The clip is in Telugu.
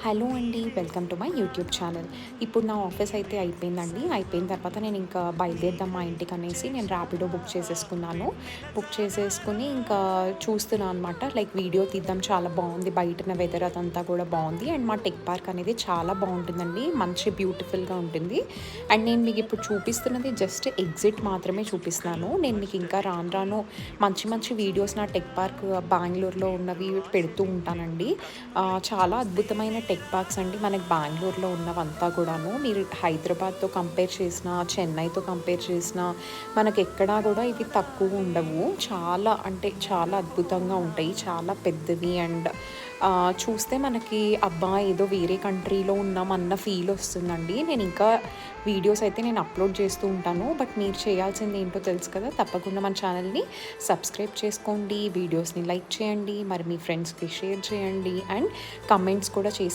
హలో అండి, welcome to my YouTube channel. ఇప్పుడు నా ఆఫీస్ అయితే అయిపోయిందండి. అయిపోయిన తర్వాత నేను ఇంకా బయలుదేరుదాం మా ఇంటికి అనేసి నేను ర్యాపిడో బుక్ చేసేసుకున్నాను. బుక్ చేసేసుకుని ఇంకా చూస్తున్నాను అనమాట. లైక్ వీడియో తీద్దాం, చాలా బాగుంది, బయటన వెదర్ అదంతా కూడా బాగుంది. అండ్ మా టెక్ పార్క్ అనేది చాలా బాగుంటుందండి, మంచి బ్యూటిఫుల్గా ఉంటుంది. అండ్ నేను మీకు ఇప్పుడు చూపిస్తున్నది జస్ట్ ఎగ్జిట్ మాత్రమే చూపిస్తున్నాను. నేను మీకు ఇంకా రాను రాను మంచి మంచి వీడియోస్ నా టెక్ పార్క్ బెంగళూరులో ఉన్నవి పెడుతూ ఉంటానండి. చాలా అద్భుతమైన టెక్ పార్క్స్ అండి మనకి బెంగళూరులో ఉన్నవంతా కూడాను. మీరు హైదరాబాద్తో కంపేర్ చేసినా, చెన్నైతో కంపేర్ చేసినా మనకి ఎక్కడా కూడా ఇవి తక్కువ ఉండవు. చాలా అంటే చాలా అద్భుతంగా ఉంటాయి, చాలా పెద్దవి. అండ్ చూస్తే మనకి అబ్బా ఏదో వేరే కంట్రీలో ఉన్నామన్న ఫీల్ వస్తుందండి. నేను ఇంకా వీడియోస్ అయితే నేను అప్లోడ్ చేస్తూ ఉంటాను. బట్ మీరు చేయాల్సింది ఏంటో తెలుసు కదా, తప్పకుండా మన ఛానల్ని సబ్స్క్రైబ్ చేసుకోండి, వీడియోస్ని లైక్ చేయండి, మరి మీ ఫ్రెండ్స్కి షేర్ చేయండి, అండ్ కమెంట్స్ కూడా చేసి